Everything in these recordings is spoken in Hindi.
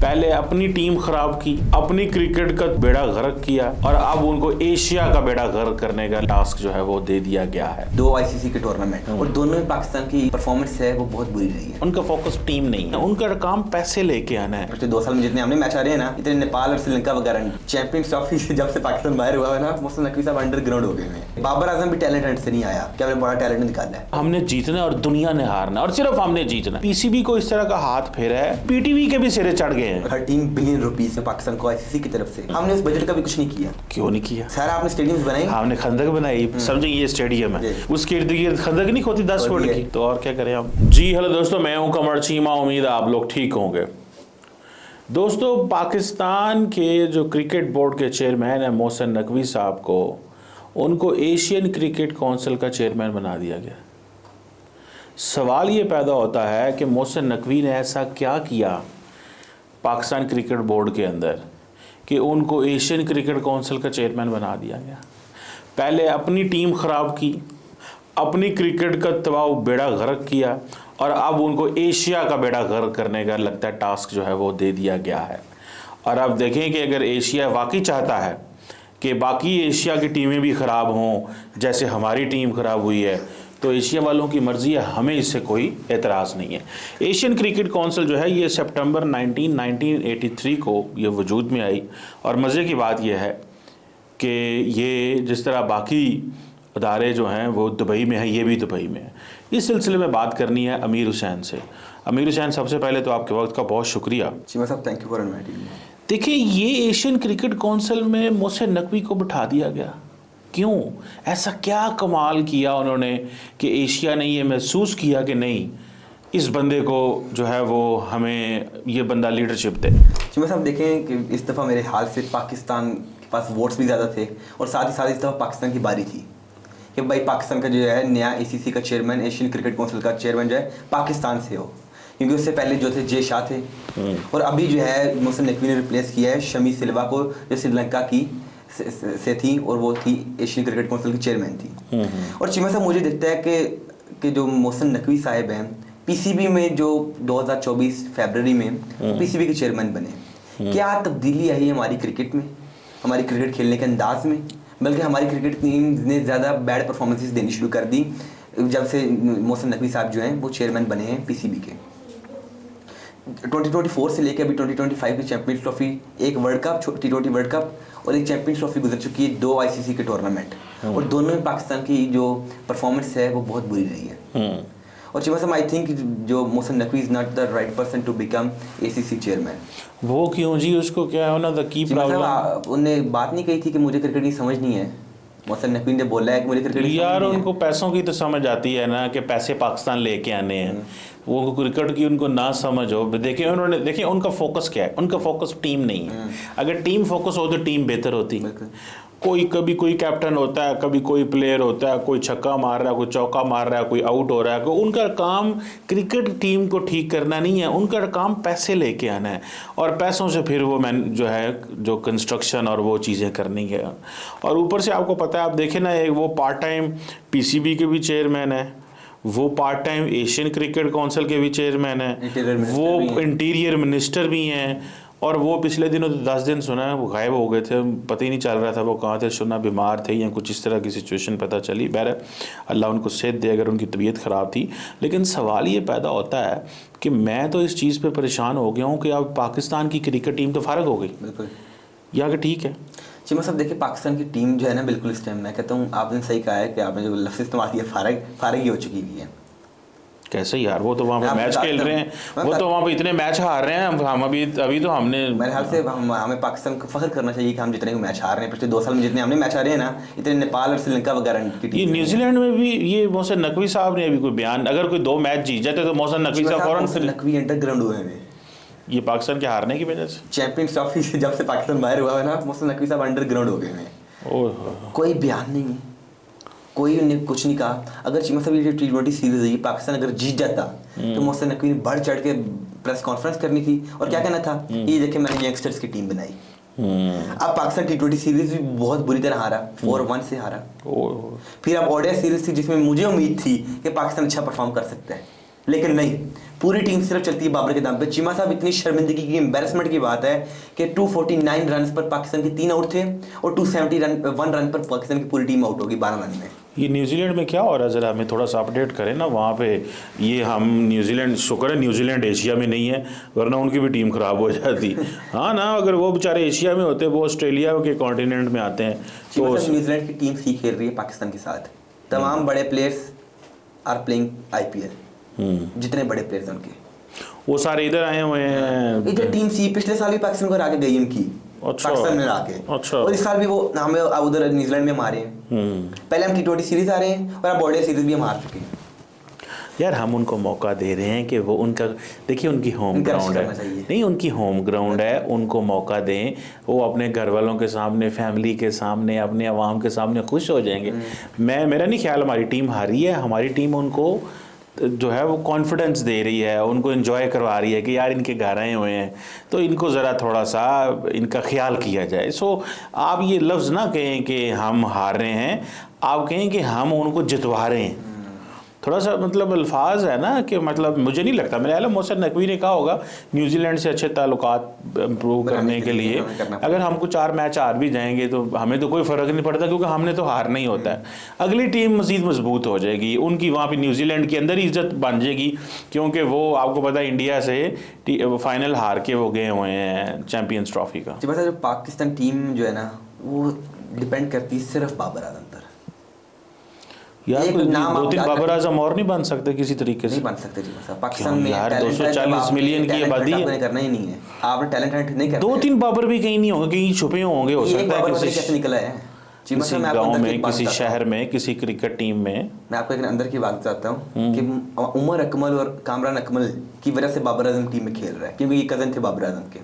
पहले अपनी टीम खराब की, अपनी क्रिकेट का बेड़ा गर्क किया और अब उनको एशिया का बेड़ा गर्क करने का टास्क जो है वो दे दिया गया है। 2 आईसीसी के टूर्नामेंट और दोनों में पाकिस्तान की परफॉर्मेंस है वो बहुत बुरी रही है। उनका फोकस टीम नहीं है, उनका काम पैसे लेके आना है। पिछले 2 साल में जितने हमने मैच आ रहे हैं ना, इतने नेपाल और श्रीलंका वगैरह चैंपियंस ट्रॉफी से जब से पाकिस्तान बाहर हुआ है ना, मोहसिन नकवी साहब अंडरग्राउंड हो गए हैं। बाबर आजम भी टैलेंट से नहीं आया, क्या बड़ा टैलेंट निकाला है। हमने जीतना और दुनिया ने हारना और सिर्फ हमने जीतना। पीसीबी को इस तरह का हाथ फेरा है, पीटीवी के भी सिरे चढ़ गए हैं। 13 बिलियन रुपीस है पाकिस्तान को आईसीसी की तरफ से। हमने उस बजट का भी कुछ नहीं किया। क्यों नहीं किया? सारा आपने स्टेडियम बनाई, हमने खंदक बनाई। समझे ये स्टेडियम है, उसके इर्द गिर्द खंदक नहीं होती 10 फुट की, तो और क्या करें हम। जी हेलो दोस्तों, मैं हूं कमर चीमा, उम्मीद है आप लोग ठीक होंगे। दोस्तों, पाकिस्तान के जो क्रिकेट बोर्ड के चेयरमैन है मोहसिन नकवी साहब को, उनको एशियन क्रिकेट काउंसिल का चेयरमैन बना दिया गया। सवाल ये पैदा होता है कि मोहसिन नकवी ने ऐसा क्या किया पाकिस्तान क्रिकेट बोर्ड के अंदर कि उनको एशियन क्रिकेट काउंसिल का चेयरमैन बना दिया गया। पहले अपनी टीम ख़राब की, अपनी क्रिकेट का तबाह बेड़ा गर्क किया और अब उनको एशिया का बेड़ा गर्क करने का लगता है टास्क जो है वो दे दिया गया है। और अब देखें कि अगर एशिया वाकई चाहता है कि बाकी एशिया की टीमें भी ख़राब हों जैसे हमारी टीम ख़राब हुई है, तो एशिया वालों की मर्ज़ी है, हमें इससे कोई एतराज़ नहीं है। एशियन क्रिकेट काउंसिल जो है ये सितंबर 1983 को ये वजूद में आई। और मज़े की बात यह है कि ये जिस तरह बाकी अदारे जो हैं वो दुबई में हैं, ये भी दुबई में है। इस सिलसिले में बात करनी है अमीर हुसैन से। अमीर हुसैन, सबसे पहले तो आपके वक्त का बहुत शुक्रिया। चीमा साहब, thank you for inviting me. देखिए, ये एशियन क्रिकेट काउंसिल में मोहसिन नकवी को बिठा दिया गया, क्यों? ऐसा क्या कमाल किया उन्होंने कि एशिया ने ये महसूस किया कि नहीं, इस बंदे को जो है वो हमें ये बंदा लीडरशिप दे। चीमा साहब, देखें कि इस दफ़ा मेरे हाल से पाकिस्तान के पास वोट्स भी ज़्यादा थे और साथ ही साथ इस दफ़ा पाकिस्तान की बारी थी कि भाई पाकिस्तान का जो है नया एसीसी का चेयरमैन, एशियन क्रिकेट काउंसिल का चेयरमैन जो है पाकिस्तान से हो, क्योंकि उससे पहले जो थे जे शाह थे और अभी जो है मोहसिन नकवी ने रिप्लेस किया है शमी सिल्वा को, जो श्रीलंका की से थी और वो थी एशियन क्रिकेट काउंसिल की चेयरमैन थी। और चीमा साहब, मुझे दिखता है कि जो मोहसिन नकवी साहब हैं पीसीबी में जो 2024 फरवरी में पीसीबी के चेयरमैन बने, क्या तब्दीली आई हमारी क्रिकेट में, हमारी क्रिकेट खेलने के अंदाज में? बल्कि हमारी क्रिकेट टीम ने ज़्यादा बैड परफॉर्मेंसेस देनी शुरू कर दी जब से मोहसिन नकवी साहब जो हैं वो चेयरमैन बने हैं पीसीबी के। 2024 से लेकर अभी 2025 की चैंपियंस ट्रॉफी, एक world cup, T20 world cup और एक चैंपियंस ट्रॉफी गुजर चुकी है, 2 आईसीसी के टूर्नामेंट और दोनों में पाकिस्तान की जो परफॉर्मेंस है वो बहुत बुरी रही है। और चीमा साहब, आई थिंक जो Mohsin Naqvi is not the right person to become ACC chairman. वो क्यों जी? उसको क्या होना द की प्रॉब्लम? उन्होंने बात नहीं कही थी कि मुझे क्रिकेट की समझ नहीं है। मोहसिन नकवी ने बोला है कि मुझे क्रिकेट यार, उनको पैसों की तो समझ आती है ना कि पैसे पाकिस्तान लेके आने हैं, वो क्रिकेट की उनको ना समझ हो। देखिए उनका फोकस क्या है, उनका फोकस टीम नहीं है। अगर टीम फोकस हो तो टीम बेहतर होती। कभी कोई कैप्टन होता है, कभी कोई प्लेयर होता है, कोई छक्का मार रहा है, कोई चौका मार रहा है, कोई आउट हो रहा है, उनका काम क्रिकेट टीम को ठीक करना नहीं है, उनका काम पैसे लेके आना है और पैसों से फिर वो जो है जो कंस्ट्रक्शन और वो चीज़ें करनी है। और ऊपर से आपको पता है, आप देखें ना, एक वो पार्ट टाइम पीसीबी के भी चेयरमैन है, वो part time Asian cricket council के भी चेयरमैन है, वो इंटीरियर मिनिस्टर भी हैं और वो पिछले दिनों तो 10 दिन सुना है वो गायब हो गए थे, पता ही नहीं चल रहा था वो कहाँ थे, सुना बीमार थे या कुछ इस तरह की सिचुएशन पता चली। बहर अल्लाह उनको सेहत दे अगर उनकी तबीयत ख़राब थी। लेकिन सवाल ये पैदा होता है कि मैं तो इस चीज़ पे परेशान हो गया हूँ कि अब पाकिस्तान की क्रिकेट टीम तो फ़ारग हो गई, बिल्कुल या कि ठीक है? चीमा साहब, देखिए पाकिस्तान की टीम जो है ना, बिल्कुल इस टाइम मैं कहता हूँ आपने सही कहा है कि आपने जो लफ्ज़ इस्तेमाल किया, फारग ही हो चुकी है। कैसे यार? वो तो वहाँ पे मैच खेल रहे हैं, वो तो वहाँ पे इतने मैच हार रहे हैं। हम अभी तो हमने, मेरे ख्याल से हमें पाकिस्तान को फख्र करना चाहिए कि हम जितने मैच हार रहे हैं, पिछले 2 साल में जितने हमने मैच हारे हैं ना, इतने नेपाल और श्रीलंका वगैरह की टीम। ये न्यूजीलैंड में भी ये मोहसिन नकवी साहब ने अभी कोई बयान, अगर कोई 2 मैच जीत जाते तो मोहसिन नकवी साहब फौरन, नकवी अंडरग्राउंड हुए हैं ये पाकिस्तान के हारने की वजह से। चैंपियंस ट्रॉफी से जब से पाकिस्तान बाहर हुआ है ना, मोहसिन नकवी साहब अंडरग्राउंड हो गए हैं। कोई बयान नहीं है, कोई उन्हें कुछ नहीं कहा। अगर चीमा साहब ये T20 सीरीज है, पाकिस्तान अगर जीत जाता तो मोहसिन नकवी ने बढ़ चढ़ के प्रेस कॉन्फ्रेंस करनी थी और क्या कहना था, ये देखिए मैंने यंगस्टर्स की टीम बनाई। अब पाकिस्तान T20 सीरीज भी बहुत बुरी तरह हारा, 4-1 से हारा। फिर अब ओडीआई सीरीज थी जिसमें मुझे उम्मीद थी कि पाकिस्तान अच्छा परफॉर्म कर सकता है, लेकिन नहीं, पूरी टीम सिर्फ चलती है बाबर के दम पे। चीमा साहब, इतनी शर्मिंदगी की, एम्बेरसमेंट की बात है कि 249 रन पर पाकिस्तान के 3 आउट थे और 271 रन पर पाकिस्तान की पूरी टीम आउट होगी 12 रन में। ये न्यूजीलैंड में क्या हो रहा है, ज़रा हमें थोड़ा सा अपडेट करें ना वहाँ पे। ये हम न्यूजीलैंड, शुक्र है न्यूजीलैंड एशिया में नहीं है, वरना उनकी भी टीम ख़राब हो जाती। हाँ ना, अगर वो बेचारे एशिया में होते, वो ऑस्ट्रेलिया के कॉन्टिनेंट में आते हैं तो। न्यूजीलैंड की टीम सी खेल रही है पाकिस्तान के साथ, तमाम बड़े प्लेयर्स आर प्लेइंग IPL, जितने बड़े प्लेयर्स उनके वो सारे इधर आए हुए हैं। इधर टीम सी पिछले साल भी पाकिस्तान को हरा के गई उनकी, अच्छा, पाकिस्तान में आके। अच्छा। और इस साल भी वो हमें उधर न्यूजीलैंड में मारे हैं। पहले हम T20 सीरीज आ रहे हैं और अब वनडे सीरीज भी हम हार चुके हैं। यार हम उनको मौका दे रहे हैं कि वो उनका, देखिए उनकी होम ग्राउंड है, नहीं उनकी होम ग्राउंड है, उनको मौका दें। वो अपने घर वालों के सामने, फैमिली के सामने, अपने अवाम के सामने खुश हो जाएंगे। मेरा नहीं ख्याल हमारी टीम हारी है, हमारी टीम उनको जो है वो कॉन्फिडेंस दे रही है, उनको एंजॉय करवा रही है कि यार इनके घर आए हुए हैं तो इनको ज़रा थोड़ा सा इनका ख्याल किया जाए। सो आप ये लफ्ज़ ना कहें कि हम हार रहे हैं, आप कहें कि हम उनको जितवा रहे हैं। थोड़ा सा मतलब अल्फाज है ना कि मतलब मुझे नहीं लगता, मेरे आलम मोहसिन नकवी ने कहा होगा न्यूजीलैंड से अच्छे ताल्लुकात इम्प्रूव करने के लिए अगर हमको 4 मैच हार भी जाएंगे तो हमें तो कोई फ़र्क नहीं पड़ता, क्योंकि हमने तो हार नहीं होता है। अगली टीम मज़ीद मजबूत हो जाएगी, उनकी वहाँ पे न्यूजीलैंड के अंदर ही इज्जत बन जाएगी, क्योंकि वो आपको पता है इंडिया से फाइनल हार के वो गए हुए हैं चैम्पियंस ट्रॉफी का। जो पाकिस्तान टीम जो है ना वो डिपेंड करती है सिर्फ बाबर आजम पर। यार 2-3 बाबर आजम और नहीं बन सकते किसी तरीके से? नहीं बन सकते जी साहब, पाकिस्तान में यार 240 मिलियन की आबादी है, करना ही नहीं है। आपने टैलेंट हंट नहीं करना। 2-3 बाबर भी कहीं नहीं होंगे, कहीं छुपे होंगे, हो सकता है कैसे निकला है किसी गांव में, किसी शहर में, किसी क्रिकेट टीम में। मैं आपको एक अंदर की बात बताता हूँ कि उमर अकमल और कामरान अकमल की वजह से बाबर आजम टीम में खेल रहा है, क्योंकि ये कजन थे बाबर आजम के।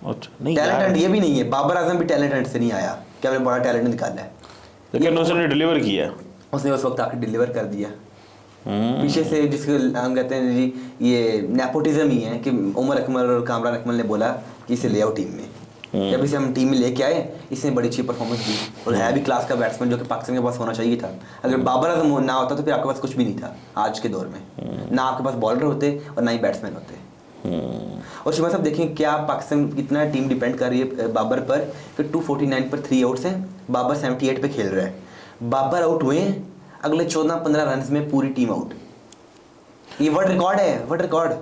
अच्छा, नहीं टैलेंट हंट ये भी नहीं है, बाबर आजम भी टैलेंट हंट से नहीं आया कि हमने बड़ा टैलेंट निकाला है, लेकिन उसने डिलीवर किया, उसने उस वक्त आकर डिलीवर कर दिया। पीछे से जिसको हम कहते हैं जी ये नेपोटिज्म ही है कि उमर अकमल और कामरान अकमल ने बोला कि इसे ले आओ टीम में। जब इसे हम टीम में लेके आए, इसने बड़ी अच्छी परफॉर्मेंस दी और है भी क्लास का बैट्समैन, जो कि पाकिस्तान के पास होना चाहिए था। अगर बाबर आजम ना होता तो फिर आपके पास कुछ भी नहीं था आज के दौर में, ना आपके पास बॉलर होते और ना ही बैट्समैन होते। और शिवा साहब देखें क्या पाकिस्तान कितना टीम डिपेंड कर रही है बाबर पर कि 249 पर 3 आउट्स हैं, बाबर 78 पे खेल रहा है। बाबर आउट हुए हैं, अगले 14-15 रन में पूरी टीम आउट। ये वर्ल्ड रिकॉर्ड है, वर्ल्ड रिकॉर्ड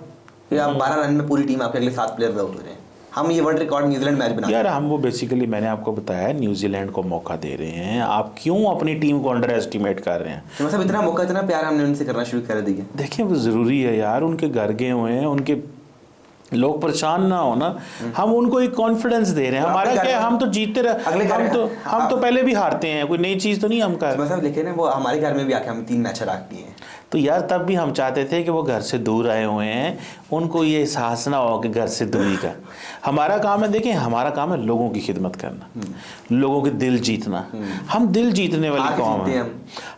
कि आप 12 रन में पूरी टीम आपके अगले 7 प्लेयर आउट हो रहे हैं। हम ये वर्ल्ड रिकॉर्ड न्यूजीलैंड मैच बना यार हम वो बेसिकली मैंने आपको बताया न्यूजीलैंड को मौका दे रहे हैं, आप क्यों अपनी टीम को अंडर एस्टिमेट कर रहे हैं? तो मतलब इतना मौका, इतना प्यार हमने उनसे करना शुरू कर दिया। देखिए वो ज़रूरी है यार, उनके घर गए हुए हैं, उनके लोग परेशान ना हो ना, हम उनको एक कॉन्फिडेंस दे रहे हैं। हमारा क्या है, हम तो जीतते रहे, हम तो पहले भी हारते हैं, कोई नई चीज़ तो नहीं हम कर। मतलब लेकिन वो हमारे घर में भी आके हम 3 मैच हरा दिए हैं, तो यार तब भी हम चाहते थे कि वो घर से दूर आए हुए हैं, उनको ये एहसास ना हो कि घर से दूरी का। हमारा काम है, देखें हमारा काम है लोगों की खिदमत करना, लोगों के दिल जीतना। हम दिल जीतने वाली कौम है।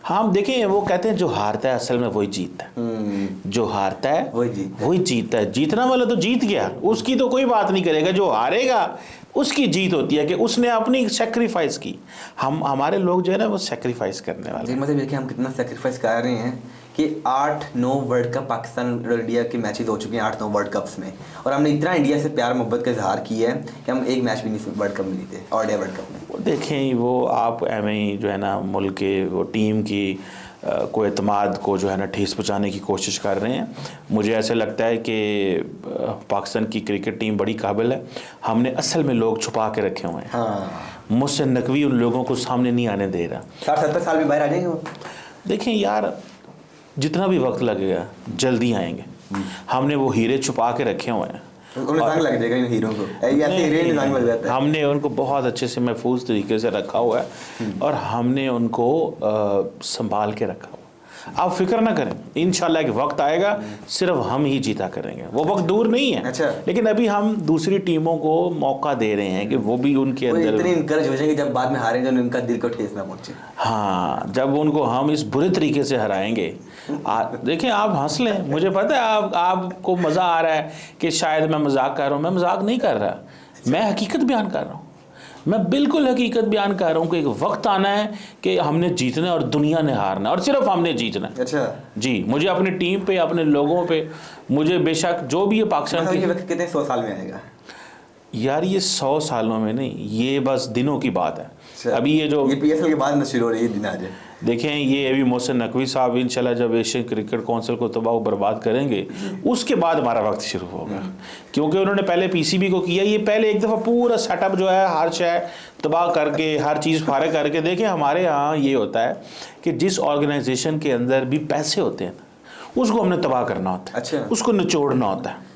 हम देखें वो कहते हैं जो हारता है असल में वही जीतता है, जो हारता है वही जीतता है। जीतने वाला तो जीत गया, उसकी तो कोई बात नहीं करेगा, जो हारेगा उसकी जीत होती है कि उसने अपनी सेक्रीफाइस की। हमारे लोग जो है ना वो सेक्रीफाइस करने वाले। मतलब देखिए हम कितना सेक्रीफाइस कर रहे हैं कि 8-9 वर्ल्ड कप पाकिस्तान और इंडिया के मैचेस हो चुके हैं 8-9 वर्ल्ड कप्स में, और हमने इतना इंडिया से प्यार मोहब्बत का इजहार किया है कि हम एक मैच भी नहीं वर्ल्ड कप में जीते, ऑल डे वर्ल्ड कप में। वो देखें वो आप एवं जो है ना मुल्क के वो टीम की को एतमाद को जो है ना ठेस पहुँचाने की कोशिश कर रहे हैं। मुझे ऐसे लगता है कि पाकिस्तान की क्रिकेट टीम बड़ी काबिल है, हमने असल में लोग छुपा के रखे हुए हैं। मोहसिन नकवी उन लोगों को सामने नहीं आने दे रहा। 60-70 साल में बाहर आ जाएंगे वो। देखें यार जितना भी वक्त लगेगा जल्दी आएंगे, हमने वो हीरे छुपा के रखे हुए हैं। लग जाएगा इन हीरों को, ऐसे हीरे लग जाता है। हमने उनको बहुत अच्छे से महफूज तरीके से रखा हुआ है और हमने उनको संभाल के रखा हुआ। आप फिक्र ना करें, इंशाल्लाह कि वक्त आएगा सिर्फ हम ही जीता करेंगे, वो वक्त दूर नहीं है। अच्छा। लेकिन अभी हम दूसरी टीमों को मौका दे रहे हैं कि वो भी उनके अंदर इतनी इनकरेज हो जाएंगे जब बाद में हारें जब उनका दिल को ठेस ना पहुंचे। हाँ, जब उनको हम इस बुरे तरीके से हराएंगे। देखें आप हंस लें, मुझे पता है आपको मज़ा आ रहा है कि शायद मैं मजाक कर रहा हूँ, मैं मजाक नहीं कर रहा, मैं हकीकत बयान कर रहा हूँ। मैं बिल्कुल हकीकत बयान कर रहा हूँ कि एक वक्त आना है कि हमने जीतना है और दुनिया ने हारना है, और सिर्फ हमने जीतना है। अच्छा जी, मुझे अपनी टीम पे, अपने लोगों पे, मुझे बेशक जो भी है पाकिस्तान मतलब के, ये वक्त कितने 100 साल में आएगा? यार ये 100 सालों में नहीं, ये बस दिनों की बात है। अच्छा। अभी ये जो PSL के बाद शुरू हो रही है दिन आज है। देखें, ये अभी मोहसिन नकवी साहब इंशाल्लाह जब एशियन क्रिकेट काउंसिल को तबाह व बर्बाद करेंगे, उसके बाद हमारा वक्त शुरू होगा। क्योंकि उन्होंने पहले PCB को किया, ये पहले एक दफ़ा पूरा सेटअप जो है हर शय तबाह करके, हर चीज़ फारे करके। देखें, हमारे यहाँ ये होता है कि जिस ऑर्गेनाइजेशन के अंदर भी पैसे होते हैं उसको हमने तबाह करना होता है। अच्छा। उसको निचोड़ना होता है,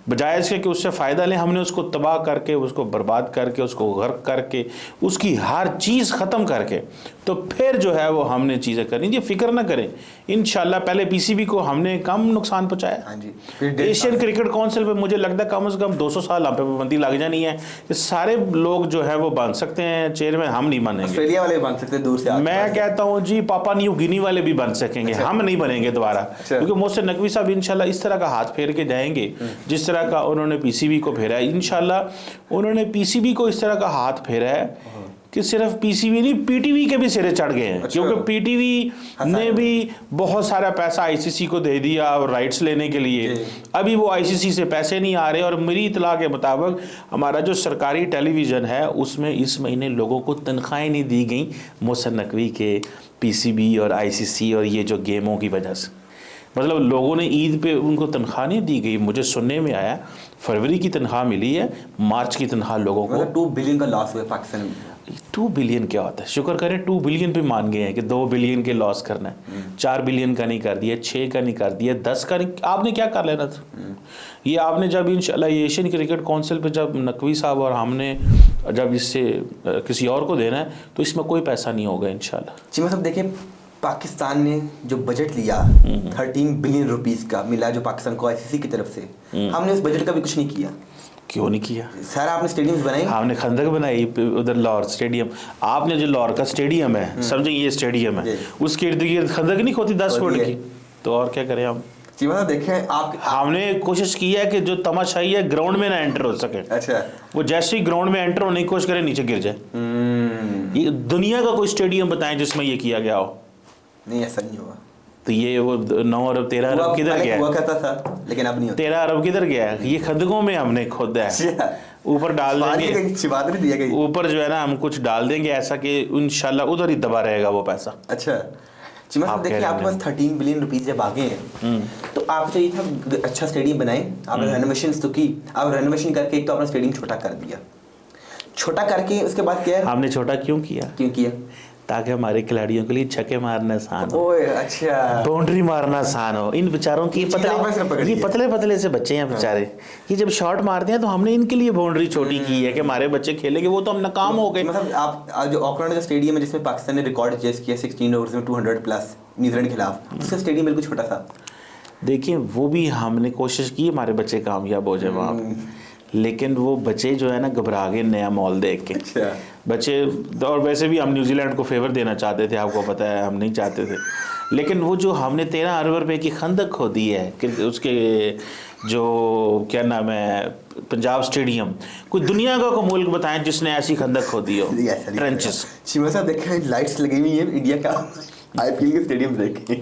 बजाय इसके कि उससे फ़ायदा लें, हमने उसको तबाह करके, उसको बर्बाद करके, उसको गर्क करके, उसकी हर चीज़ ख़त्म करके, तो फिर जो है वो हमने चीज़ें करनी। ये फिक्र ना करें, इंशाल्लाह। पहले PCB को हमने कम नुकसान पहुँचाया। हाँ जी। फिर एशियन क्रिकेट काउंसिल पे मुझे लगता है कम से कम 200 साल हम पे पाबंदी लग जानी है कि सारे लोग जो है वो बन सकते हैं चेयरमैन, हम नहीं बनेंगे। ऑस्ट्रेलिया वाले बन सकते हैं दूर से। मैं कहता हूँ जी, पापा न्यू गिनी वाले भी बन सकेंगे। अच्छा। हम नहीं बनेंगे दोबारा। अच्छा। क्योंकि मोहसिन नकवी साहब इंशाल्लाह इस तरह का हाथ फेर के जाएंगे जिस तरह का उन्होंने PCB को फेरा है। इंशाल्लाह उन्होंने PCB को इस तरह का हाथ फेरा है कि सिर्फ PCB नहीं, PTV के भी सिरे चढ़ गए हैं। अच्छा। क्योंकि PTV ने भी बहुत सारा पैसा ICC को दे दिया और राइट्स लेने के लिए। अभी वो ICC से पैसे नहीं आ रहे, और मेरी इतला के मुताबिक हमारा जो सरकारी टेलीविज़न है उसमें इस महीने लोगों को तनख्वाहें नहीं दी गई मोहसिन नकवी के, PCB और ICC और ये जो गेमों की वजह से। मतलब लोगों ने ईद पे उनको तनख्वाह नहीं दी गई। मुझे सुनने में आया फरवरी की तनख्वाह मिली है, मार्च की तनख्वाह लोगों को। 2 बिलियन का लॉस हुआ पाकिस्तान में। 2 बिलियन क्या होता है? शुक्र करें 2 बिलियन पे मान गए हैं कि 2 बिलियन के लॉस करना है। 4 बिलियन का नहीं कर दिया, 6 का नहीं कर दिया, 10 का नहीं। आपने क्या कर लेना था? ये आपने जब इंशाल्लाह एशियन क्रिकेट काउंसिल पे जब नकवी साहब और हमने जब इससे किसी और को देना है तो इसमें कोई पैसा नहीं होगा इंशाल्लाह। चीमा साहब देखिए, पाकिस्तान ने जो बजट लिया 13 बिलियन रुपीस का मिला जो पाकिस्तान को ICC की तरफ से, हमने उस बजट का भी कुछ नहीं किया। क्यों नहीं किया? सर आपने स्टेडियम्स बनाए, हमने खंदक बनाई उधर लाहौर स्टेडियम। आपने जो लाहौर का स्टेडियम है, समझे ये स्टेडियम है, उसके इर्द गिर्द खंदक नहीं खोदी 10 फुट की, तो और क्या करें हम? चीमा साहब देखें आप हमने कोशिश की है कि जो तमाशाई है ग्राउंड में ना एंटर हो सके। अच्छा। वो जैसे ही ग्राउंड में एंटर होने की कोशिश करे नीचे गिर जाए। ये दुनिया का कोई स्टेडियम बताएं जिसमें ये किया गया हो? नहीं, ऐसा नहीं हुआ। तो ये वो 9 अरब 13 अरब किधर गया? हुआ करता था लेकिन अब नहीं होता। 13 अरब किधर गया? ये खंदकों में हमने खोदा है, ऊपर डाल देंगे, ऊपर जो है ना हम कुछ डाल देंगे ऐसा कि इंशाल्लाह उधर ही दबा रहेगा वो पैसा। अच्छा चिमा साहब देखिए, आपके पास 13 बिलियन रुपीस जब आ गए हैं तो आप चाहिए था अच्छा स्टेडियम बनाए, आपने रेनोवेशन तो की, आप रेनोवेशन करके एक तो अपना स्टेडियम छोटा कर दिया। छोटा करके उसके बाद क्या है? हमने छोटा क्यों किया? क्यों किया? ताकि हमारे खिलाड़ियों के लिए छक्के मारना आसान हो, ओए अच्छा, बाउंड्री मारना आसान हो। इन बेचारों की पतले पतले से बच्चे हैं बेचारे, ये जब शॉट मारते हैं तो हमने इनके लिए बाउंड्री छोटी की है कि हमारे बच्चे खेलेंगे। वो तो हम नाकाम हो गए। मतलब आप जो ऑकलैंड का स्टेडियम है जिसमें पाकिस्तान ने रिकॉर्ड चेस किया 16 ओवर्स में 200 प्लस न्यूजीलैंड के खिलाफ, उसका स्टेडियम बिल्कुल छोटा था। देखिए वो भी हमने कोशिश की हमारे बच्चे कामयाब हो जाए वहाँ, लेकिन वो बच्चे जो है ना घबरा गए नया मॉल देख के। अच्छा। बच्चे, और वैसे भी हम न्यूजीलैंड को फेवर देना चाहते थे, आपको पता है हम नहीं चाहते थे, लेकिन वो जो हमने 13 अरब रुपए की खंदक खोदी है कि उसके जो क्या नाम है पंजाब स्टेडियम, कोई दुनिया का कोई मुल्क बताएं जिसने ऐसी खंदक खोदी हो, ट्रेंचेस। शिवा साहब देखें लाइट्स लगी हुई है इंडिया का IPL के स्टेडियम देखे।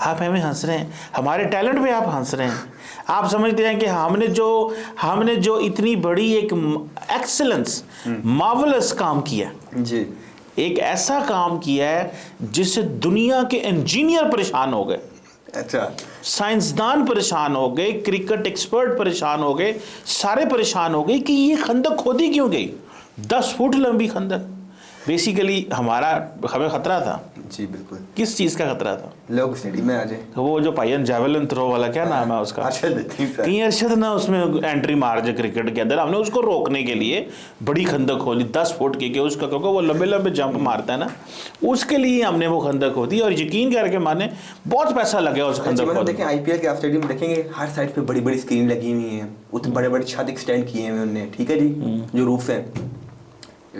आप हमें हंस रहे हैं, हमारे टैलेंट पे आप हंस रहे हैं। आप समझते हैं कि हमने जो इतनी बड़ी एक एक्सेलेंस मार्वलस काम किया जी, एक ऐसा काम किया है जिससे दुनिया के इंजीनियर परेशान हो गए। अच्छा। साइंसदान परेशान हो गए, क्रिकेट एक्सपर्ट परेशान हो गए, सारे परेशान हो गए कि ये खंदक खोदी क्यों गई, 10 फुट लंबी खंदक। बेसिकली हमें खतरा था। जी बिल्कुल। किस चीज़ का खतरा था? लोग स्टेडियम में आ जाए, वो जो पायन जेवलिन थ्रो वाला क्या नाम है उसका, कहीं अरशद ना उसमें एंट्री मार जाए क्रिकेट के अंदर, हमने उसको रोकने के लिए बड़ी खंदक खोदी 10 फुट की, उसका क्योंकि वो लंबे लंबे जंप मारता है ना, उसके लिए हमने वो खंदक खोदी। और यकीन करके माने बहुत पैसा लगा उस खंदक को। देखें IPL के आप स्टेडियम देखेंगे हर साइड पे बड़ी बड़ी स्क्रीन लगी हुई है, उतने बड़े बड़े छत एक्सटेंड किए हैं उन्होंने, ठीक है जी, जो रूफ है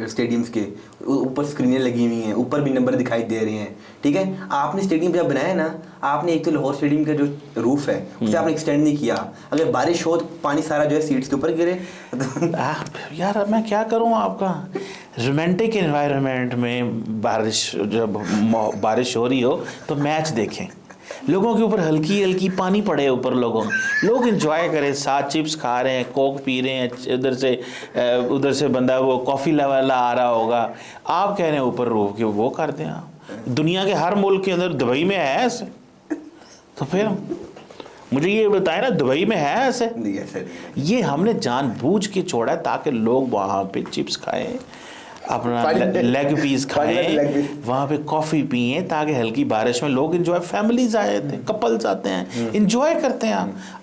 स्टेडियम्स के, ऊपर स्क्रीनें लगी हुई हैं, ऊपर भी नंबर दिखाई दे रहे हैं, ठीक है। आपने स्टेडियम जब बनाया ना, आपने एक तो लाहौर स्टेडियम का जो रूफ है उसे आपने एक्सटेंड नहीं किया। अगर बारिश हो तो पानी सारा जो है सीट्स के ऊपर गिरे यार मैं क्या करूँ, आपका रोमांटिक एनवायरनमेंट में जब बारिश हो रही हो तो मैच देखें, लोगों के ऊपर हल्की हल्की पानी पड़े ऊपर, लोग एंजॉय करें, साथ चिप्स खा रहे हैं, कोक पी रहे हैं, उधर से बंदा वो कॉफ़ी वाला आ रहा होगा, आप कह रहे हैं ऊपर रूफ के वो कर दें आप। दुनिया के हर मुल्क के अंदर, दुबई में है ऐसे? तो फिर मुझे ये बताए ना, दुबई में है ऐसे? नहीं ऐसे नहीं। ये हमने जानबूझ के छोड़ा है ताकि लोग वहाँ पे चिप्स खाएं, अपना लेग पीस खाएं, वहाँ पे कॉफ़ी पिए, ताकि हल्की बारिश में लोग एंजॉय, फैमिलीज आए थे, कपल्स आते हैं, एंजॉय करते हैं।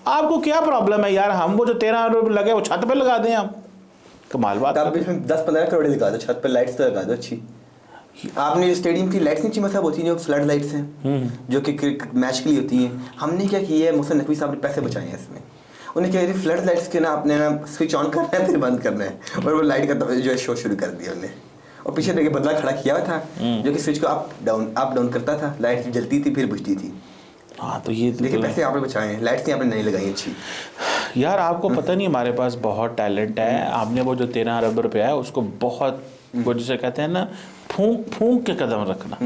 आपको क्या प्रॉब्लम है यार? हम वो जो 13 रुपये लगे वो छत पे लगा दें आप? कमाल बात। 10-15 करोड़ लगा दो छत पे, लाइट्स तो लगा दो अच्छी। आपने स्टेडियम की लाइट्स नहीं मतलब होती हैं जो फ्लड लाइट्स हैं जो कि मैच के लिए होती हैं, हमने क्या किया है, मोहसिन नकवी साहब ने पैसे बचाए हैं इसमें। उन्हें क्या फ्लड लाइट्स के ना आपने ना स्विच ऑन करना है फिर बंद करना है, और वो लाइट का जो है शो शुरू कर दिया उन्हें। और पीछे देखिए बदला खड़ा किया हुआ था जो कि स्विच को अप डाउन करता था, लाइट जलती थी फिर बुझती थी। हाँ तो ये देखिए पैसे आपने बचाए हैं, लाइट्स आपने नहीं लगाई अच्छी। यार आपको पता नहीं हमारे पास बहुत टैलेंट है। आपने वो जो 13 अरब रुपया है उसको बहुत, वो जिसे कहते हैं ना, फूंक के कदम रखना,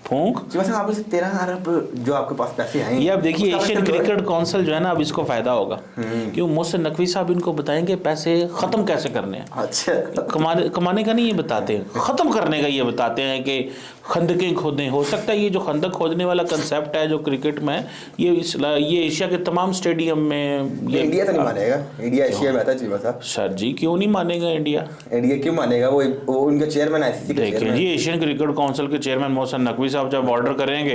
फूंक। आप 13 अरब जो आपके पास पैसे आए, ये अब देखिए एशियन क्रिकेट काउंसिल जो है ना, अब इसको फायदा होगा क्यों, मोहसिन नकवी साहब इनको बताएंगे पैसे खत्म कैसे करने हैं। अच्छा, कमाने का नहीं ये बताते हैं, खत्म करने का ये बताते हैं कि खंदकें खोदें। हो सकता है ये जो खंदक खोदने वाला कंसेप्ट है जो क्रिकेट में, ये एशिया के तमाम स्टेडियम में, ये इंडिया तो नहीं मानेगा, इंडिया एशिया में आता है चीमा साहब। सर जी क्यों नहीं मानेगा इंडिया क्यों मानेगा? वो उनका चेयरमैन आईसीसी का देखिए जी, एशियन क्रिकेट काउंसिल के चेयरमैन मोहसिन नकवी साहब जब ऑर्डर करेंगे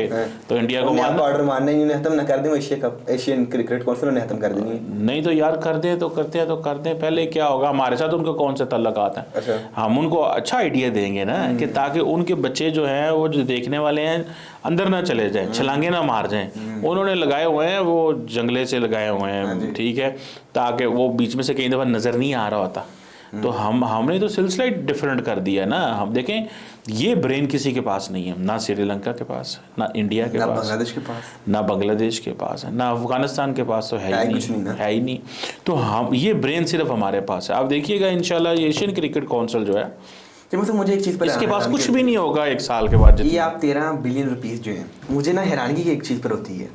तो इंडिया को ऑर्डर मानना ही, खत्म ना कर दें एशियन क्रिकेट काउंसिल ने खत्म कर देनी। नहीं तो यार कर दें तो करते हैं। पहले क्या होगा, हमारे साथ उनका कौन से ताल्लुकात हैं? अच्छा। हम उनको अच्छा आइडिया देंगे ना कि ताकि उनके बच्चे जो हैं वो जो देखने वाले हैं अंदर ना चले जाएं, छलांगे ना मार जाएं। उन्होंने लगाए हुए हैं, वो जंगले से लगाए हुए हैं, ठीक है, ताकि वो बीच में से कई दफ़ा नज़र नहीं आ रहा होता। तो हमने तो सिलसिला डिफरेंट कर दिया ना। हम देखें ये ब्रेन किसी के पास नहीं है, ना श्रीलंका के पास, ना इंडिया के पास, ना बांग्लादेश के पास है, ना अफगानिस्तान के पास, तो है ही नहीं। तो हम ये ब्रेन सिर्फ हमारे पास है। आप देखिएगा इंशाल्लाह ये एशियन क्रिकेट काउंसिल जो है, मुझे एक चीज़ पर इसके पास कुछ भी नहीं होगा 1 साल के बाद। ये आप 13 बिलियन रुपीस जो है, मुझे ना हैरानगी की एक चीज़ पर होती है।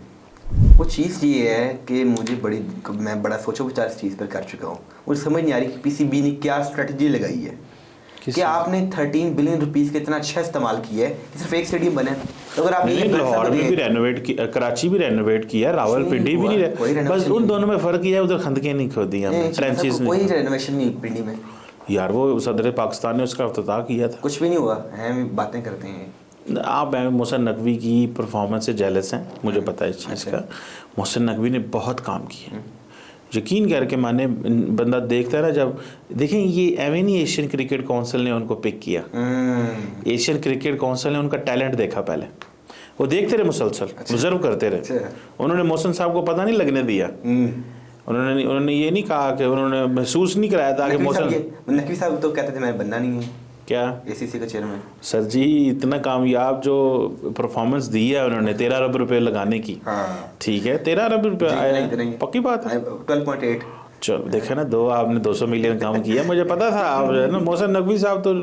वो चीज़ ये है कि मैं बड़ा सोचा विचार इस चीज़ पर कर चुका हूँ। मुझे समझ नहीं आ रही कि पीसीबी ने क्या स्ट्रेटजी लगाई है कि आपने 13 बिलियन रुपीस का इतना अच्छा इस्तेमाल किया है कि सिर्फ एक स्टेडियम बने। तो अगर आप लाहौर में भी रेनोवेट किया, कराची भी रेनोवेट किया, रावलपिंडी भी नहीं, बस उन दोनों में फ़र्क यह है उधर खंदकें नहीं खोदी हमने, ट्रेंचेस नहीं, कोई रेनोवेशन नहीं पिंडी में। यार वो सदर पाकिस्तान ने उसका इफ्तिताह किया था, कुछ भी नहीं हुआ है, बातें करते हैं आप। मोहसिन नकवी की परफॉर्मेंस से जेलस हैं, मुझे पता है इस चीज़ का। मोहसिन नकवी ने बहुत काम किए, यकीन करके माने, बंदा देखता है ना जब देखें ये एवं नहीं एशियन क्रिकेट काउंसिल ने उनको पिक किया, एशियन क्रिकेट काउंसिल ने उनका टैलेंट देखा, पहले वो देखते रहे मुसलसल, ऑब्जर्व करते रहे। उन्होंने मोहसिन साहब को पता नहीं लगने दिया, उन्होंने ये नहीं कहा कि उन्होंने महसूस नहीं कराया था कि नकवी साहब तो कहते थे मैं बनना नहीं है क्या एसीसी का चेयरमैन। सर जी इतना कामयाब जो परफॉर्मेंस दी है उन्होंने 13 अरब रुपए लगाने की, ठीक है 13 अरब रुपए आया, पक्की बात है 12.8। चलो देखे ना, आपने 200 मिलियन काम किया, मुझे पता था आप जो है ना मोहसिन नकवी साहब तो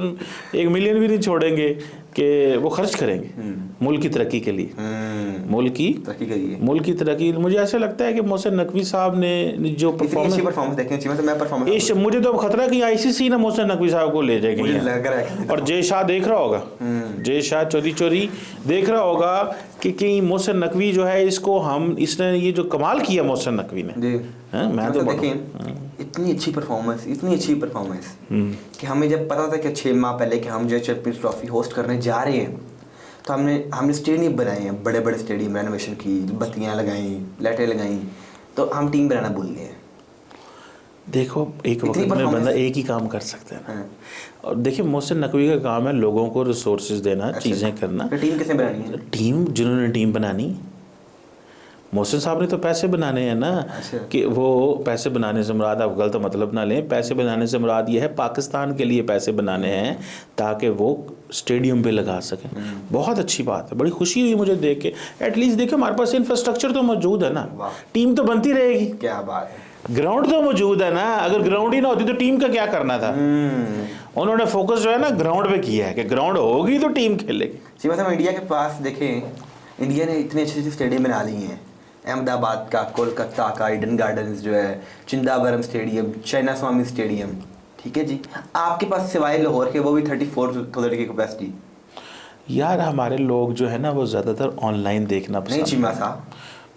1 मिलियन भी नहीं छोड़ेंगे कि वो खर्च करेंगे मुल्क की तरक्की के लिए, मुल्क की तरक्की। मुझे ऐसा लगता है कि मोहसिन नकवी साहब ने जो परफॉर्मेंस देखी, मुझे तो अब खतरा कि आईसीसी ना मोहसिन नकवी साहब को ले जाएगी। और जय शाह देख रहा होगा, जय शाह चोरी देख रहा होगा कि मोहसिन नकवी जो है इसको इसने ये जो कमाल किया मोहसिन नकवी ने, मैं तो देखें इतनी अच्छी परफॉर्मेंस कि हमें जब पता था कि 6 माह पहले कि हम जो चैंपियंस ट्रॉफी होस्ट करने जा रहे हैं, तो हमने स्टेडियम बनाए हैं, बड़े बड़े स्टेडियम, रेनोवेशन की, बत्तियां लगाई, लाइटें लगाई, तो हम टीम बनाना भूल गए। देखो एक वक्त में बंदा एक ही काम कर सकता है और देखिए मोहसिन नकवी का काम है लोगों को रिसोर्सेज देना, चीज़ें करना। टीम कैसे बनानी है? टीम जिन्होंने टीम बनानी, मोहसिन साहब ने तो पैसे बनाने हैं ना। अच्छा। कि वो पैसे बनाने से मुराद, आप गलत मतलब ना लें, पैसे बनाने से मुराद ये है पाकिस्तान के लिए पैसे बनाने हैं ताकि वो स्टेडियम पे लगा सकें। बहुत अच्छी बात है, बड़ी खुशी हुई मुझे देख के। एटलीस्ट देखिए हमारे पास इंफ्रास्ट्रक्चर तो मौजूद है ना, टीम तो बनती रहेगी। क्या बात है, ग्राउंड तो मौजूद है ना, अगर ग्राउंड ही ना होती तो टीम का क्या करना था। उन्होंने फोकस जो है ना ग्राउंड पे किया है कि ग्राउंड होगी तो टीम खेलेगी। सीमा साहब, इंडिया के पास देखें, इंडिया ने इतने अच्छे अच्छे स्टेडियम बना लिए हैं। अहमदाबाद का, कोलकाता का ईडन गार्डन्स जो है, चिंदावरम स्टेडियम, चाइना स्वामी स्टेडियम, ठीक है जी। आपके पास सिवाय लाहौर के, वो भी 34,000 की कैपेसिटी। यार हमारे लोग जो है ना वो ज़्यादातर ऑनलाइन देखना नहीं पसंद। चीमा साहब,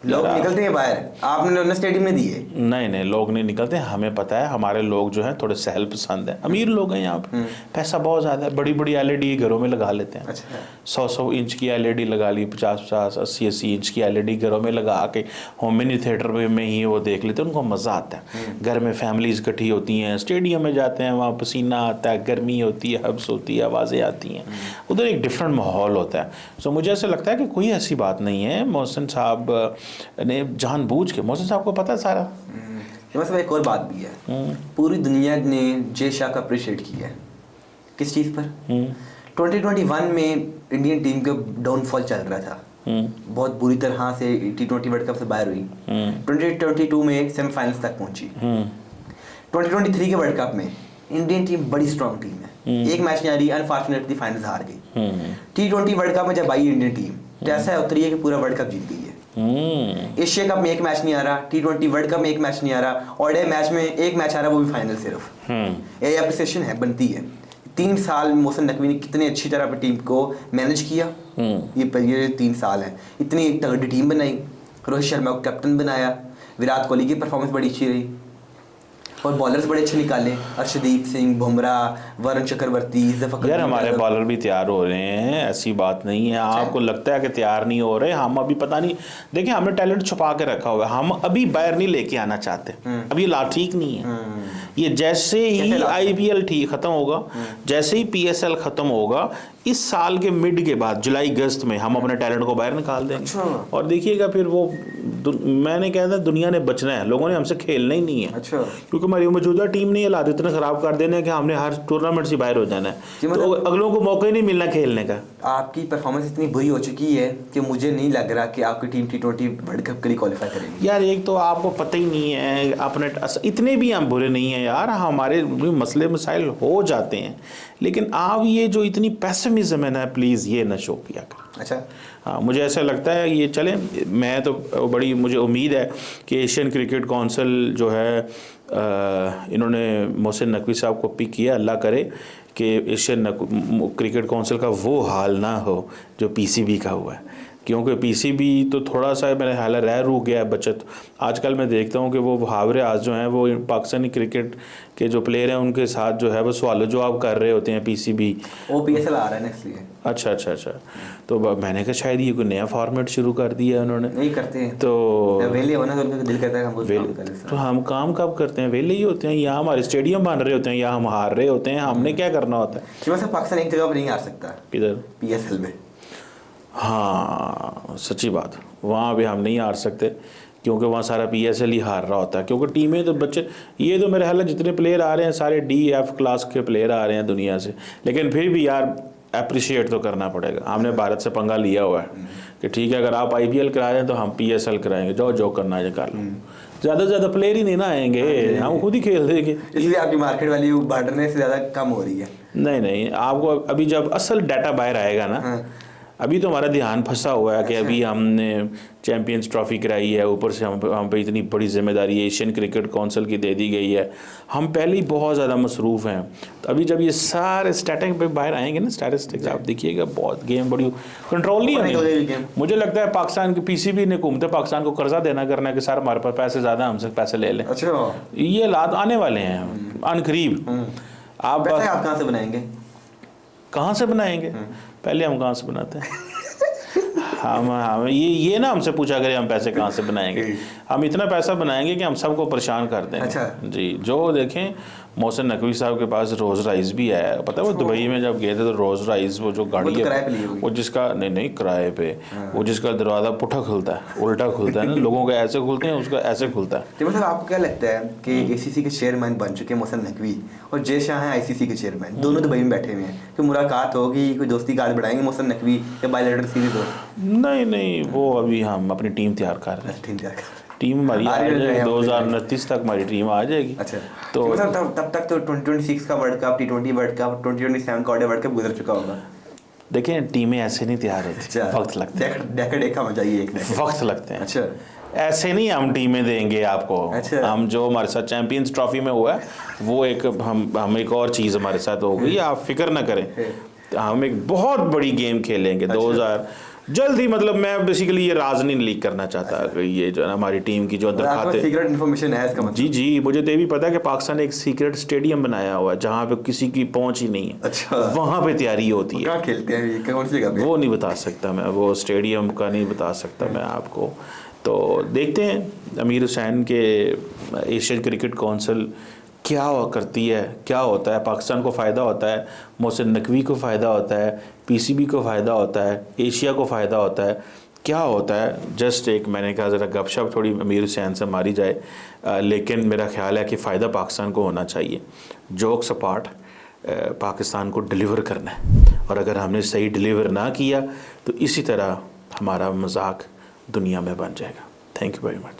लोग निकलते हैं बाहर, आपने उन्हें स्टेडियम में दिए। नहीं लोग नहीं निकलते, हमें पता है। हमारे लोग जो हैं थोड़े सहल पसंद है, अमीर लोग हैं यहाँ पे, पैसा बहुत ज़्यादा है, बड़ी बड़ी एलईडी घरों में लगा लेते हैं। अच्छा। 100 इंच की एलईडी लगा ली, 50 80 इंच की एलईडी घरों में लगा के होम मिनी थिएटर में ही वो देख लेते हैं, उनको मज़ा आता है। घर में फैमिलीज इकट्ठी होती हैं, स्टेडियम में जाते हैं, वहाँ पसीना आता है, गर्मी होती है, हब्स होती है, आवाज़ें आती हैं, उधर एक डिफरेंट माहौल होता है। सो मुझे ऐसा लगता है कि कोई ऐसी बात नहीं है। मोहसिन साहब ने जानबूझ के, मोहसिन साहब को पता है सारा। बस एक और बात भी है, पूरी दुनिया ने जय शाह का अप्रिशिएट किया है। किस चीज़ पर? 2021 में इंडियन टीम का डाउनफॉल चल रहा था, बहुत बुरी तरह से T20 वर्ल्ड कप से बाहर हुई। 2022 में सेमीफाइनल्स तक पहुंची। 2023 के वर्ल्ड कप में इंडियन टीम बड़ी स्ट्रॉन्ग टीम है, एक मैच नहीं आ रही, अनफॉर्चुनेटली फाइनल्स हार गई। T20 वर्ल्ड कप में जब आई इंडियन टीम, तो ऐसा उतरी है कि पूरा वर्ल्ड कप जीत गई है। एशिया कप में एक मैच नहीं आ रहा, T20 वर्ल्ड कप में एक मैच नहीं आ रहा, और मैच में एक मैच आ रहा, वो भी फाइनल सिर्फ। ये अप्रिसिएशन है, बनती है। 3 साल मोहसिन नकवी ने कितने अच्छी तरह अपनी टीम को मैनेज किया। ये 3 साल है, इतनी तगड़ी टीम बनाई, रोहित शर्मा को कैप्टन बनाया, विराट कोहली की परफॉर्मेंस बड़ी अच्छी रही, और बॉलर्स बड़े अच्छे निकाले, अर्शदीप सिंह, बुमराह, वरुण चक्रवर्ती। यार हमारे बॉलर भी तैयार हो रहे हैं, ऐसी बात नहीं है। आपको लगता है कि तैयार नहीं हो रहे, हम अभी पता नहीं, देखिए हमने टैलेंट छुपा के रखा हुआ है, हम अभी बाहर नहीं लेके आना चाहते। अब ये ठीक नहीं है। ये जैसे ही IPL ठीक खत्म होगा, जैसे ही PSL खत्म होगा, इस साल के मिड के बाद जुलाई अगस्त में हम अपने टैलेंट को बाहर निकाल देंगे। अच्छा। और देखिएगा फिर वो मैंने कहा था दुनिया ने बचना है, लोगों ने हमसे खेलना ही नहीं है। अच्छा। क्योंकि हमारी मौजूदा टीम ने ये हालात इतना खराब कर देना है कि हमने हर टूर्नामेंट से बाहर हो जाना है, तो अगलों को मौका ही नहीं मिलना खेलने का। आपकी परफॉर्मेंस इतनी बुरी हो चुकी है कि मुझे नहीं लग रहा कि आपकी टीम T20 वर्ल्ड कप के लिए क्वालिफाई करेगी। यार एक तो आपको पता ही नहीं है अपने, इतने भी हम बुरे नहीं हैं यार, हमारे मसले मसाइल हो जाते हैं, लेकिन आप ये जो इतनी पैसिमिज्म है ना, प्लीज़ ये ना शो किया कर। अच्छा। हाँ, मुझे ऐसा लगता है ये चले, मैं तो बड़ी मुझे उम्मीद है कि एशियन क्रिकेट काउंसिल जो है इन्होंने मोहसिन नकवी साहब को पिक किया। अल्लाह करे कि एशियन क्रिकेट काउंसिल का वो हाल ना हो जो PCB का हुआ है, क्योंकि PCB तो थोड़ा सा मेरे ख्याल रह रू गया है बचत। आजकल मैं देखता हूँ कि वो मुहावरे आज जो हैं वो पाकिस्तानी क्रिकेट के जो प्लेयर हैं उनके साथ जो है वो सवाल जवाब कर रहे होते हैं PCB। वो PSL आ रहा है ना इसलिए। अच्छा। तो मैंने कहा शायद ये कोई नया फॉर्मेट शुरू कर दिया है उन्होंने। नहीं करते हैं तो वेले होना, तो उनका दिल करता है हम तो हम काम कब करते हैं, वेले ही होते हैं, या हमारे स्टेडियम बन रहे होते हैं, या हम हार रहे होते हैं, हमने क्या करना होता है। पाकिस्तान एक जगह पर नहीं हार सकता, किधर? PSL में। हाँ सच्ची बात, वहाँ भी हम नहीं हार सकते क्योंकि वहाँ सारा PSL ही हार रहा होता है, क्योंकि टीमें तो बच्चे, ये तो मेरे ख्याल है जितने प्लेयर आ रहे हैं सारे DF क्लास के प्लेयर आ रहे हैं दुनिया से, लेकिन फिर भी यार अप्रिशिएट तो करना पड़ेगा। हमने भारत से पंगा लिया हुआ है कि ठीक है अगर आप IPL करा रहे हैं तो हम PSL कराएंगे, जो करना है कर लो। ज़्यादा से ज़्यादा प्लेयर ही नहीं ना आएंगे, हम खुद ही खेल देंगे, इसलिए आपकी मार्केट वैल्यू बढ़ने से ज़्यादा कम हो रही है। नहीं आपको अभी जब असल डाटा बाहर आएगा ना, अभी तो हमारा ध्यान फंसा हुआ है कि अभी हमने चैंपियंस ट्रॉफी कराई है, ऊपर से हम पे इतनी बड़ी जिम्मेदारी एशियन क्रिकेट काउंसिल की दे दी गई है, हम पहले ही बहुत ज़्यादा मसरूफ़ हैं। तो अभी जब ये सारे स्टैटिक पे बाहर आएंगे ना, स्टैटिस्टिक्स आप देखिएगा, बहुत गेम बड़ी कंट्रोल नहीं है। मुझे लगता है पाकिस्तान की PCB ने हुकूमत पाकिस्तान को कर्जा देना करना कि सर हमारे पास पैसे ज़्यादा, हमसे पैसे ले लें। अच्छा, ये हालात आने वाले हैं अनकरीब। आप कहाँ से बनाएंगे? कहाँ से बनाएंगे? पहले हम कहाँ से बनाते हैं? हम ये ना हमसे पूछा करें हम पैसे कहाँ से बनाएंगे। हम इतना पैसा बनाएंगे कि हम सबको परेशान कर देंगे। अच्छा। जी, जो देखें मोहसिन नकवी साहब के पास रोज राइस भी आया है, पता है वो दुबई में जब गए थे तो रोज राइस वो जो गाड़ी तो किराए पे ली है होगी। वो जिसका नहीं किराए पे, वो जिसका दरवाज़ा पुठा खुलता है, उल्टा खुलता है ना, लोगों का ऐसे खुलते हैं उसका ऐसे खुलता है। तो मतलब आपको क्या लगता है कि एसीसी के चेयरमैन बन चुके हैं मोहसिन नकवी और जय शाह हैं आईसीसी के चेयरमैन, दोनों दुबई में बैठे हुए हैं, तो मुलाकात होगी, कोई दोस्ती कार्ड बढ़ाएंगे मोहसिन नकवी या बायलैटरल सीरीज हो? नहीं वो अभी हम अपनी टीम तैयार कर रहे हैं। ठीक है। टीम हमारी आ रही है जाएगी, यहाँ पे। 2029 तक हमारी टीम आ जाएगी। अच्छा तो तो मतलब तब तक तो 2026 का world cup, T20 world cup, 2027 का वर्ल्ड कप गुजर चुका होगा। देखें टीमें ऐसे नहीं तैयार होती, अच्छा, वक्त लगता है, डेकेड एक हम चाहिए एक वक्त लगते हैं। अच्छा ऐसे नहीं हम टीमें देंगे आपको। अच्छा। हम जो हमारे साथ चैंपियंस ट्रॉफी में हुआ है वो एक हम एक और चीज़ हमारे साथ हो गई, आप फिक्र ना करें, हम एक बहुत बड़ी गेम खेलेंगे। 2000 जल्दी, मतलब मैं बेसिकली ये राज नहीं लीक करना चाहता कि ये जो है ना हमारी टीम की जो अंदर खाते सीक्रेट इन्फॉर्मेशन है इसका मतलब। जी मुझे तो ये भी पता है कि पाकिस्तान ने एक सीक्रेट स्टेडियम बनाया हुआ है जहाँ पे किसी की पहुंच ही नहीं है। अच्छा। वहाँ पे तैयारी होती है। कहाँ खेलते हैं ये, कौन सी जगह पे? वो नहीं बता सकता मैं, वो स्टेडियम का नहीं बता सकता मैं आपको। तो देखते हैं अमीर हुसैन के एशियन क्रिकेट काउंसिल क्या करती है, क्या होता है, पाकिस्तान को फ़ायदा होता है, मोहसिन नकवी को फ़ायदा होता है, पीसीबी को फ़ायदा होता है, एशिया को फ़ायदा होता है, क्या होता है। जस्ट एक मैंने कहा ज़रा गपशप थोड़ी अमीर हुसैन से मारी जाए, लेकिन मेरा ख्याल है कि फ़ायदा पाकिस्तान को होना चाहिए। जोक्स अपार्ट, पाकिस्तान को डिलीवर करना है, और अगर हमने सही डिलीवर ना किया तो इसी तरह हमारा मजाक दुनिया में बन जाएगा। Thank you very much.